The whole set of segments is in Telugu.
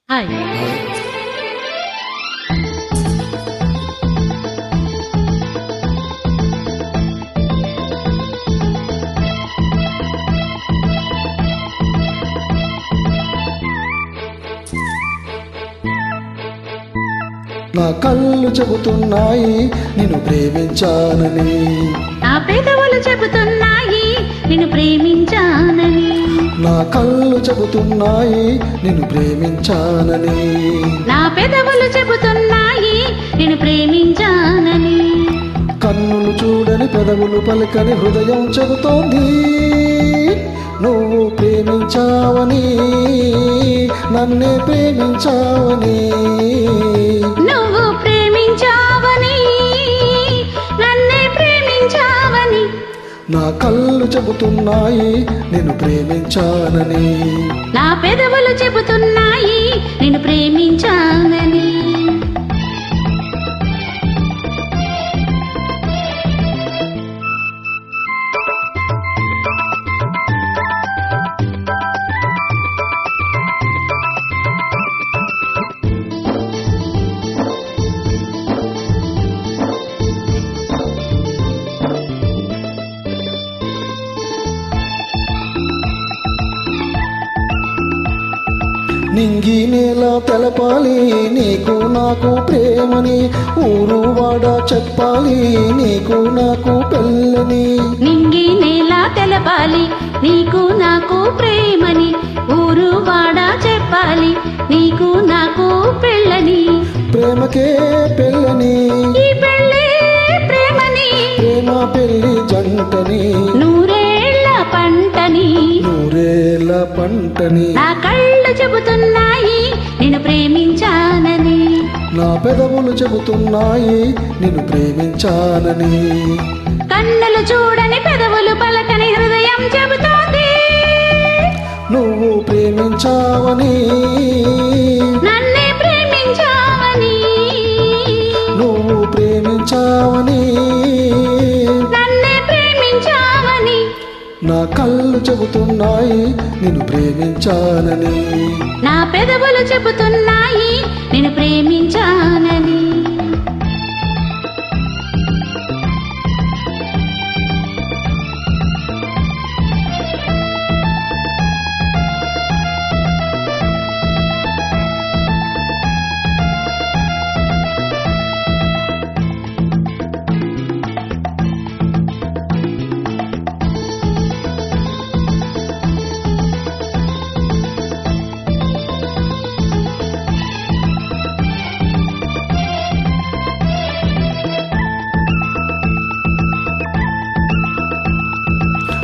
హాయ్. నా కళ్ళు చెబుతున్నాయి నిన్ను ప్రేమించానని, నా పెదవులు చెబుతున్నాయి నిన్ను ప్రేమించానని, నా కళ్ళు చెబుతున్నాయి నిన్ను ప్రేమించానని, నా పెదవులు చెబుతున్నాయి నిన్ను ప్రేమించానని, కన్నులు చూడని పెదవులు పలకని హృదయం చెబుతోంది నువ్వు ప్రేమించావని, నన్నే ప్రేమించావని, నువ్వు ప్రేమించావని నన్నే ప్రేమించావని, నా కళ్ళు చెబుతున్నాయి నిన్ను ప్రేమించానని, నా పెదవులు చెబుతున్నాయి నిన్ను ప్రేమించానని. నింగి నేల తెలపాలి నీకు నాకు ప్రేమని, ఊరు వాడ చెప్పాలి నీకు నాకు పెళ్ళని, నింగి నేల తెలపాలి నీకు నాకు ప్రేమని, ఊరు వాడ చెప్పాలి నీకు నాకు పెళ్ళని, ప్రేమకే పెళ్ళని, ఈ పెళ్ళే ప్రేమని, ప్రేమ పెళ్ళి జంటని, నూరేళ్ల పంటని, నూరేళ్ళ పంటని, నా కళ్ళు చెబుతున్నాయి నిన్ను ప్రేమించానని, నా పెదవులు చెబుతున్నాయి నిన్ను ప్రేమించానని, కన్నులు చూడని పెదవులు పలకని హృదయం చెబుతోంది నువ్వు ప్రేమించావని, నన్నే ప్రేమించావని, నువ్వు ప్రేమించావని, నన్నే ప్రేమించావని, నా కళ్ళు చెబుతున్నాయి నిన్ను ప్రేమించానని, నా పెదవులు చెబుతున్నాయి నిన్ను ప్రేమించానని.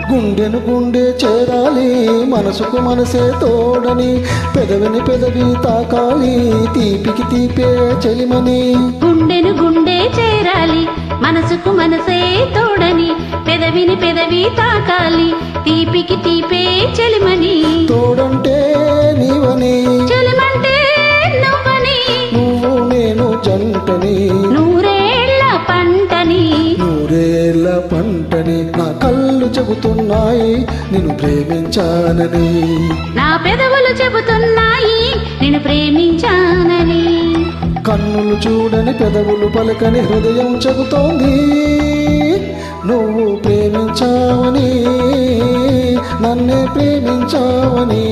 గుండెను గుండె చేరాలి మనసుకు మనసే తోడని, పెదవిని పెదవి తాకాలి తీపికి తీపే చెలిమని, గుండెను గుండె చేరాలి మనసుకు మనసే తోడని, పెదవిని పెదవి తాకాలి తీపికి తీపే చెలిమని, తోడంటే నీవని, చెలిమంటే నువ్వని, నువ్వు నేను జంటని, నూరేళ్ల పంటని, నూరేళ్ళ పంటని, నా కళ్ళు చెబుతున్నాయి నిన్ను ప్రేమించానని, నా పెదవులు చెబుతున్నాయి నిన్ను ప్రేమించానని, కన్నులు చూడని పెదవులు పలకని హృదయం చెబుతోంది నువ్వు ప్రేమించావని, నన్నే ప్రేమించావని,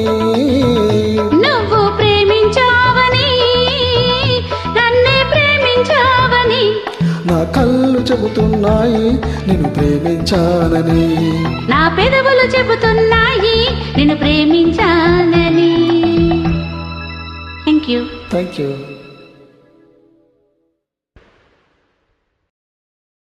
నువ్వు ప్రేమించావని నన్నే ప్రేమించావని, నా కళ్ళు చెబుతున్నాయి నిన్ను ప్రేమించానని, నా పెదవులు చెబుతున్నాయి నిన్ను ప్రేమించానని. Thank you. Thank you.